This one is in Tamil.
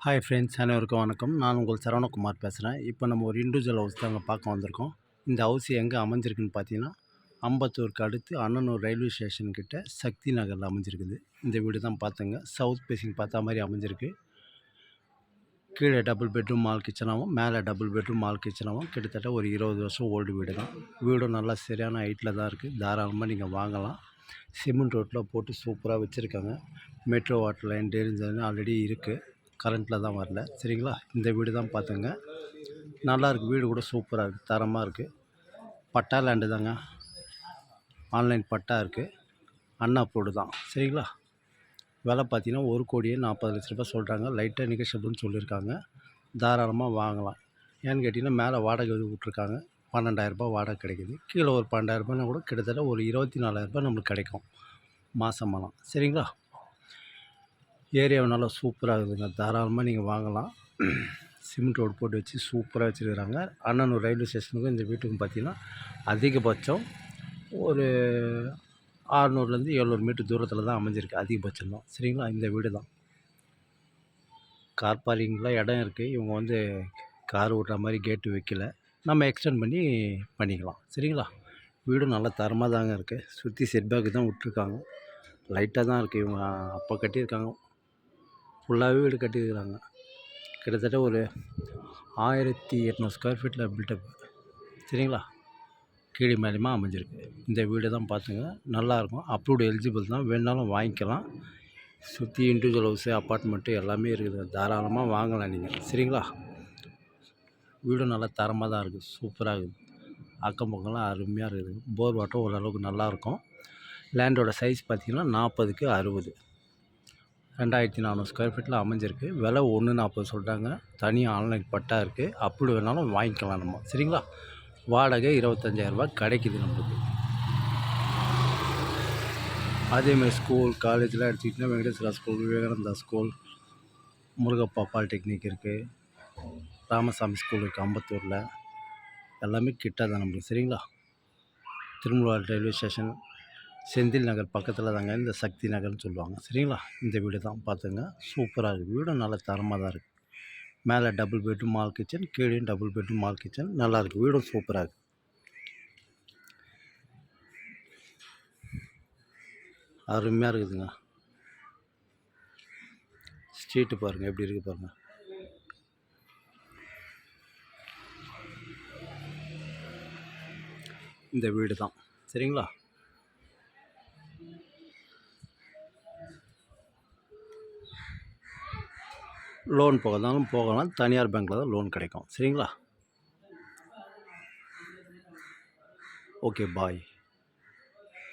ஹாய் ஃப்ரெண்ட்ஸ், அனைவருக்கும் வணக்கம். நான் உங்கள் சரவணகுமார் பேசுகிறேன். இப்போ நம்ம ஒரு இண்டிவிஜுவல் ஹவுஸ் தாங்க பார்க்க வந்திருக்கோம். இந்த ஹவுஸ் எங்கே அமைஞ்சிருக்குன்னு பார்த்தீங்கன்னா, அம்பத்தூருக்கு அடுத்து அண்ணனூர் ரயில்வே ஸ்டேஷன் கிட்ட சக்தி நகரில் அமைஞ்சிருக்குது. இந்த வீடு தான் பார்த்துங்க. சவுத் ஃபேஸிங் பார்த்தா மாதிரி அமைஞ்சிருக்கு. கீழே டபுள் பெட்ரூம் மால் கிச்சனாகவும், மேலே டபுள் பெட்ரூம் மால் கிச்சனாகவும் கிட்டத்தட்ட ஒரு 20 வருஷம் ஓல்டு வீடு தான். வீடும் நல்லா சரியான ஹைட்டில் தான் இருக்குது. தாராளமாக நீங்கள் வாங்கலாம். சிமெண்ட் ரோட்டில் போட்டு சூப்பராக வச்சுருக்காங்க. Metro water line, drainage line already இருக்குது. கரண்ட்டில் தான் வரல. சரிங்களா? இந்த வீடு தான் பார்த்துங்க. நல்லாயிருக்கு. வீடு கூட சூப்பராக இருக்குது, தரமாக இருக்குது. பட்டா லேண்டு தாங்க. ஆன்லைன் பட்டா இருக்குது. அண்ணா அப்ரூவ்டு தான். சரிங்களா? விலை பார்த்தீங்கன்னா 1,40,00,000 சொல்கிறாங்க. லைட்டாக நெகோஷியபிள்னு சொல்லியிருக்காங்க. தாராளமாக வாங்கலாம். ஏன்னு கேட்டிங்கன்னா, மேலே வாடகை விட்ருக்காங்க. 12,000 வாடகை கிடைக்குது. கீழே ஒரு 12,000 கூட கிட்டத்தட்ட ஒரு 24,000 நம்மளுக்கு கிடைக்கும் மாதமானம். சரிங்களா? ஏரியாவை நல்லா சூப்பராக இருக்குதுங்க. தாராளமாக நீங்கள் வாங்கலாம். சிமெண்ட் ரோடு போட்டு வச்சு சூப்பராக வச்சுருக்கிறாங்க. அண்ணனூர் ரயில்வே ஸ்டேஷனுக்கும் இந்த வீட்டுக்கும் பார்த்திங்கன்னா அதிகபட்சம் ஒரு 600 700 மீட்டர் தூரத்தில் தான் அமைஞ்சிருக்கு. அதிகபட்சம் தான். சரிங்களா? இந்த வீடு தான். கார் பார்க்கிங்கில் இடம் இருக்குது. இவங்க கார் ஓட்டுற மாதிரி கேட்டு வைக்கல. நம்ம எக்ஸ்டெண்ட் பண்ணிக்கலாம். சரிங்களா? வீடும் நல்லா தரமாக தாங்க இருக்குது. சுற்றி செட்பேக்கு தான் விட்ருக்காங்க. லைட்டாக தான் இருக்குது. இவங்க அப்போ கட்டியிருக்காங்க. ஃபுல்லாகவே வீடு கட்டியிருக்கிறாங்க. கிட்டத்தட்ட ஒரு 1800 ஸ்கொயர் ஃபீட்டில் பில்டப். சரிங்களா? கீழே மேலேயுமா அமைஞ்சிருக்கு. இந்த வீடு தான் பார்த்துங்க. நல்லாயிருக்கும். அப்ரூவ்டு எலிஜிபிள் தான். வேணுனாலும் வாங்கிக்கலாம். சுற்றி இண்டிவிஜுவல் ஹவுஸு, அப்பார்ட்மெண்ட்டு எல்லாமே இருக்குது. தாராளமாக வாங்கலாம் நீங்கள். சரிங்களா? வீடும் நல்லா தரமாக தான் இருக்குது. சூப்பராக இருக்குது. அக்கம் பக்கம்லாம் அருமையாக இருக்குது. போர் வாட்டர் ஓரளவுக்கு நல்லாயிருக்கும். லேண்டோட சைஸ் பார்த்திங்கன்னா 40க்கு 60. 2400 ஸ்கொயர் ஃபீட்டில் அமைஞ்சிருக்கு. விலை 1,40 சொல்கிறாங்க. தனியாக ஆன்லைன் பட்டா இருக்குது. அப்படி வேணாலும் வாங்கிக்கலாம் நம்ம. சரிங்களா? வாடகை 25,000 கிடைக்குது நம்மளுக்கு. அதேமாதிரி ஸ்கூல், காலேஜெலாம் எடுத்துக்கிட்டிங்கன்னா Venkateswara school, Vivekananda school, Murugappa polytechnic இருக்குது, ராமசாமி ஸ்கூல் இருக்குது அம்பத்தூரில். எல்லாமே கிட்ட தான் நம்மளுக்கு. சரிங்களா? திருமூலவார் ரயில்வே ஸ்டேஷன், செந்தில் நகர் பக்கத்தில் தாங்க இந்த சக்தி நகர்னு சொல்லுவாங்க. சரிங்களா? இந்த வீடு தான் பார்த்துங்க. சூப்பராக இருக்குது. வீடும் நல்ல தரமாக தான் இருக்குது. மேலே டபுள் பெட்ரூம் மால் கிச்சன், கீழே டபுள் பெட்ரூம் மால் கிச்சன். நல்லாயிருக்கு. வீடும் சூப்பராக இருக்குது. அருமையாக இருக்குதுங்க. ஸ்ட்ரீட்டு பாருங்கள் எப்படி இருக்குது பாருங்கள். இந்த வீடு தான். சரிங்களா? லோன் போகலாம். தனியார் பேங்க்கில் தான் லோன் கிடைக்கும். சரிங்களா? ஓகே, பாய்.